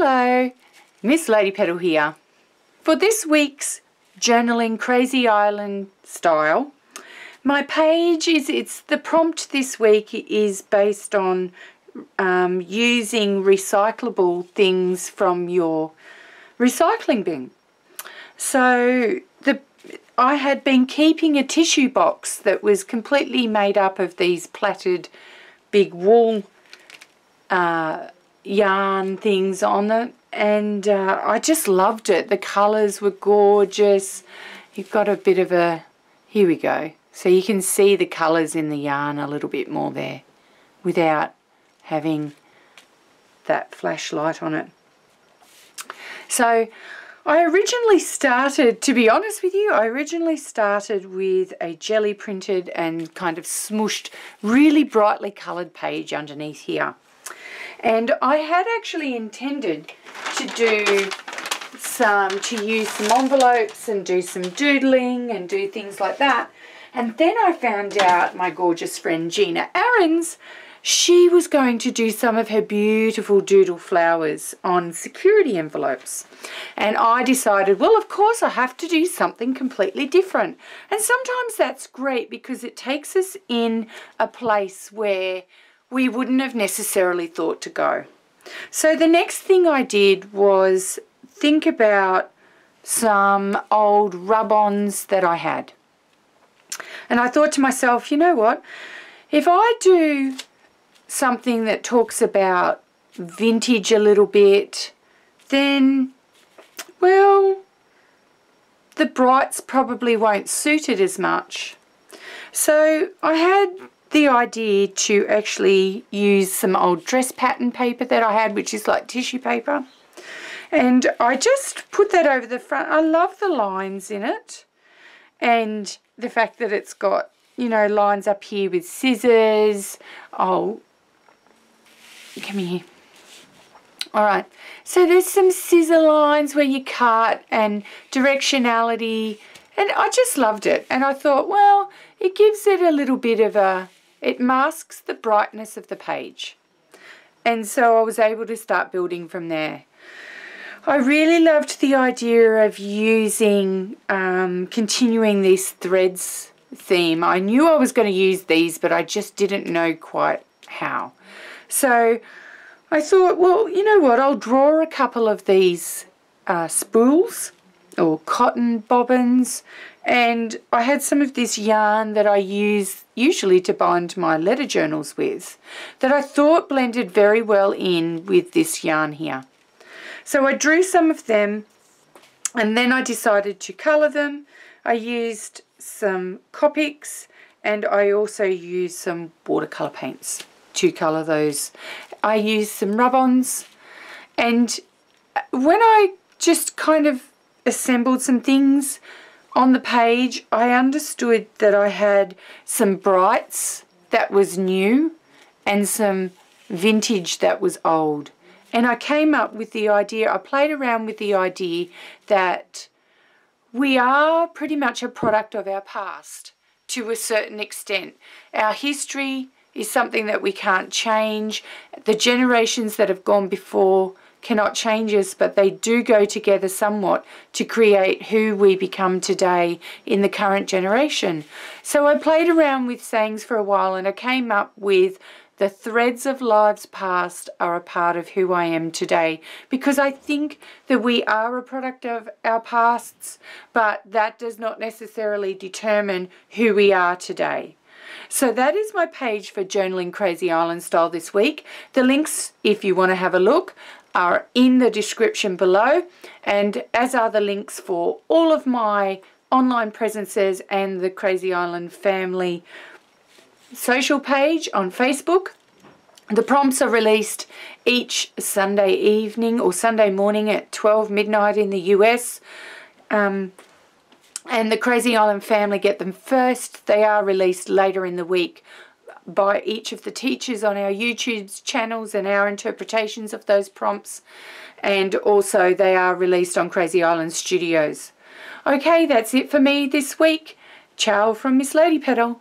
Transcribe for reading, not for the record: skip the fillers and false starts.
Hello, Missladypetal here. For this week's Journaling Crazy Island style, my page it's the prompt this week is based on using recyclable things from your recycling bin. So I had been keeping a tissue box that was completely made up of these plaited big wool yarn things on it, and I just loved it. The colours were gorgeous. You've got a bit of a, here we go, so you can see the colours in the yarn a little bit more there without having that flashlight on it. So I originally started, to be honest with you, I originally started with a jelly printed and kind of smooshed, really brightly coloured page underneath here. And I had actually intended to use some envelopes and do some doodling and do things like that. And then I found out my gorgeous friend Gina Aarons, she was going to do some of her beautiful doodle flowers on security envelopes. And I decided, well, of course I have to do something completely different. And sometimes that's great because it takes us in a place where we wouldn't have necessarily thought to go. So the next thing I did was think about some old rub-ons that I had. And I thought to myself, you know what, if I do something that talks about vintage a little bit, then, well, the brights probably won't suit it as much. So I had the idea to actually use some old dress pattern paper that I had, which is like tissue paper, and I just put that over the front. I love the lines in it and the fact that it's got, you know, lines up here with scissors. Oh, come here. All right, so there's some scissor lines where you cut and directionality, and I just loved it. And I thought, well, it gives it a little bit of a, it masks the brightness of the page. And so I was able to start building from there. I really loved the idea of using, continuing this threads theme. I knew I was going to use these, but I just didn't know quite how. So I thought, well, you know what, I'll draw a couple of these spools or cotton bobbins, and I had some of this yarn that I use usually to bind my letter journals with that I thought blended very well in with this yarn here. So I drew some of them, and then I decided to colour them. I used some Copics, and I also used some watercolour paints to colour those. I used some rub-ons, and when I just kind of assembled some things on the page, I understood that I had some brights that was new and some vintage that was old. And I came up with the idea, I played around with the idea that we are pretty much a product of our past to a certain extent. Our history is something that we can't change. The generations that have gone before cannot change us, but they do go together somewhat to create who we become today in the current generation. So I played around with sayings for a while, and I came up with the threads of lives past are a part of who I am today, because I think that we are a product of our pasts, but that does not necessarily determine who we are today. So that is my page for Journaling Crazy Island style this week. The links, if you want to have a look, are in the description below, and as are the links for all of my online presences and the Crazy Island family social page on Facebook. The prompts are released each Sunday evening or Sunday morning at 12 midnight in the US. And the Crazy Island family get them first. They are released later in the week by each of the teachers on our YouTube channels and our interpretations of those prompts. And also they are released on Crazy Island Studios. Okay, that's it for me this week. Ciao from Missladypetal.